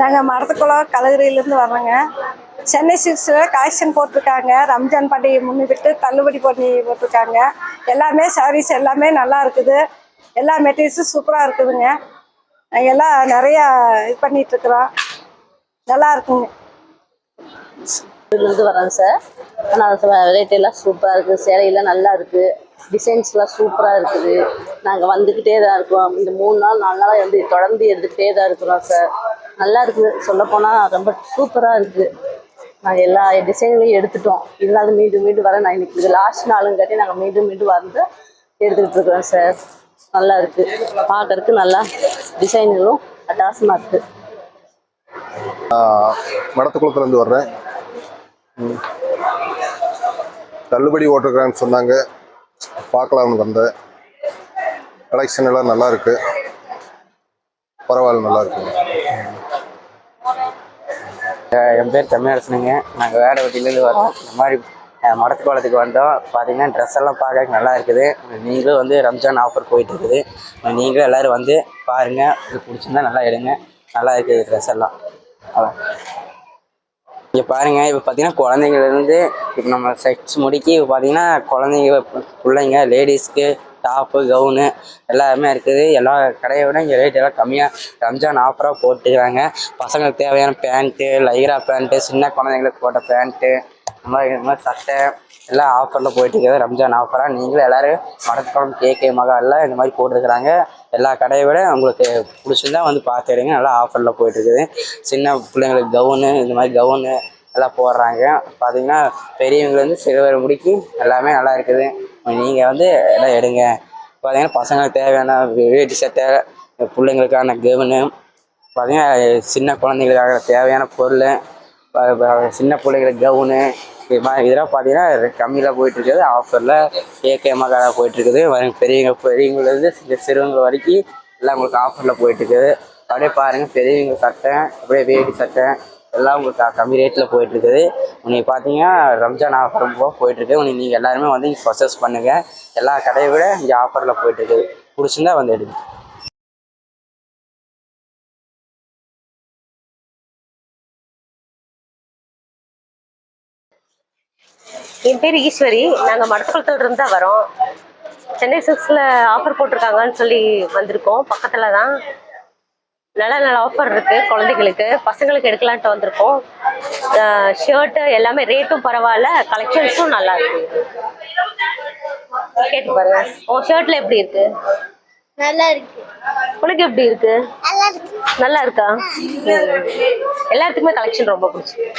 நாங்கள் மரத்துக்குளம் கலகிரியிலேருந்து வர்றோங்க. சென்னை சில்க்ஸில் கலெக்ஷன் போட்டிருக்காங்க. ரம்ஜான் பண்டிகை முன்னிட்டு தள்ளுபடி பண்ணி போட்டிருக்காங்க. எல்லாமே சாரீஸ் எல்லாமே நல்லா இருக்குது. எல்லா மெட்டீரியல்ஸும் சூப்பராக இருக்குதுங்க. நாங்கள் எல்லாம் நிறையா இது பண்ணிகிட்ருக்குறோம். நல்லா இருக்குங்க. இருந்து வரோங்க சார். ஆனால் வெரைட்டி எல்லாம் சூப்பராக இருக்குது. சேலையெல்லாம் நல்லா இருக்குது. டிசைன்ஸ்லாம் சூப்பராக இருக்குது. நாங்கள் வந்துக்கிட்டே தான் இருக்கோம். இந்த 3 நாள் 4 நாளாக வந்து தொடர்ந்து எடுத்துக்கிட்டே தான் இருக்கிறோம் சார். நல்லா இருக்குது. சொல்லப்போனால் ரொம்ப சூப்பராக இருக்குது. நாங்கள் எல்லா டிசைன்லையும் எடுத்துட்டோம். இல்லாத மீண்டும் மீண்டும் வர நான் இன்னைக்கு இது லாஸ்ட் நாளுங்காட்டி நாங்கள் மீண்டும் மீண்டும் வந்து எடுத்துக்கிட்டு இருக்கிறோம் சார். நல்லா இருக்குது. பார்க்கறதுக்கு நல்லா டிசைன்களும் அட்டாசமாக இருக்குது. மடத்துக்குளத்துலேருந்து வர்றேன். தள்ளுபடி ஓட்டுருக்கான்னு சொன்னாங்க, பார்க்கலாம்னு வந்தேன். கலெக்ஷன் எல்லாம் நல்லா இருக்கு. பரவாயில்ல, நல்லா இருக்குங்க. என் பேர் தமிழரசனுங்க. நாங்கள் வேடவட்டிலேருந்து வரோம். இந்த மாதிரி மடத்துக்குளத்துக்கு வந்தோம். பார்த்தீங்கன்னா ட்ரெஸ் எல்லாம் பார்க்க நல்லா இருக்குது. நீங்களும் வந்து ரம்ஜான் ஆஃபர் போயிட்டு இருக்குது. நீங்களும் எல்லோரும் வந்து பாருங்கள். இது பிடிச்சிருந்தா நல்லா எடுங்க. நல்லா இருக்குது ட்ரெஸ் எல்லாம். இங்கே பாருங்கள். இப்போ பார்த்தீங்கன்னா குழந்தைங்கலேருந்து இப்போ நம்ம செக்ஸ் முடிக்கி இப்போ பார்த்தீங்கன்னா குழந்தைங்க பிள்ளைங்க லேடிஸ்க்கு டாப்பு கவுனு எல்லாருமே இருக்குது. எல்லா கடையை விட இங்கே ரேட் எல்லாம் கம்மியாக ரம்ஜான் ஆஃபராக போட்டுக்கிறாங்க. பசங்களுக்கு தேவையான பேண்ட்டு, லைரா பேண்ட்டு, சின்ன குழந்தைங்களுக்கு போட்ட பேண்ட்டு, இந்த மாதிரி சட்டை எல்லாம் ஆஃபரில் போயிட்டுருக்குது. ரம்ஜான் ஆஃபராக நீங்களும் எல்லோரும் மடத்துக்குளம் கேகே மகாலில் இந்த மாதிரி போட்டுருக்குறாங்க. எல்லா கடையை விட உங்களுக்கு பிடிச்சிருந்தா வந்து பார்த்துடுங்க. நல்லா ஆஃபரில் போயிட்டுருக்குது. சின்ன பிள்ளைங்களுக்கு கவுனு, இந்த மாதிரி கவுனு எல்லாம் போடுறாங்க. பார்த்தீங்கன்னா பெரியவங்கலேருந்து சிறுவர் முடிக்கு எல்லாமே நல்லா இருக்குது. நீங்கள் வந்து எல்லாம் எடுங்க. பார்த்தீங்கன்னா பசங்களுக்கு தேவையான வேட்டி சட்டை, பிள்ளைங்களுக்கான கவுனு, பார்த்தீங்கன்னா சின்ன குழந்தைங்களுக்காக தேவையான பொருள், சின்ன பிள்ளைங்களுக்கு கவுனு, இது மாதிரி இதெல்லாம் பார்த்தீங்கன்னா கம்மியில் போயிட்டுருக்குது. ஆஃபரில் கேகே மகாலாக போயிட்டுருக்குது. பெரியவங்கலேருந்து சிறுவங்க வரைக்கும் எல்லாம் உங்களுக்கு ஆஃபரில் போயிட்டுருக்குது. அப்படியே பாருங்கள். பெரியவங்க சட்டை, அப்படியே வேட்டி சட்டை எல்லாம் உங்களுக்கு கம்மி ரேட்டில் போயிட்டுருக்குது. நீங்கள் பார்த்தீங்கன்னா ரம்ஜான் ஆஃபர் ரொம்ப போயிட்டுருக்கு. நீங்கள் எல்லாருமே வந்து இங்கே பர்ச்சேஸ் பண்ணுங்கள். எல்லா கடையை விட இங்கே ஆஃபரில் போயிட்டுருக்குது. பிடிச்சிருந்தா வந்து எடுங்க. என் பேர் ஈஸ்வரி. நாங்கள் மடத்துக்குளத்துலேருந்து தான் வரோம். சென்னை சில்க்ஸில் ஆஃபர் போட்டிருக்காங்கன்னு சொல்லி வந்திருக்கோம். பக்கத்தில் தான் நல்ல நல்ல ஆஃபர் இருக்குது. குழந்தைங்களுக்கு பசங்களுக்கு எடுக்கலான்ட்டு வந்திருக்கோம். ஷர்ட்டு எல்லாமே ரேட்டும் பரவாயில்ல, கலெக்ஷன்ஸும் நல்லா இருக்கு. கேட்டு பாருங்க. உன் ஷர்ட்ல எப்படி இருக்கு? நல்லா இருக்கு. உனக்கு எப்படி இருக்கு? நல்லா இருக்கு. நல்லா இருக்கா? எல்லாத்துக்குமே கலெக்ஷன் ரொம்ப பிடிச்சிருக்கு.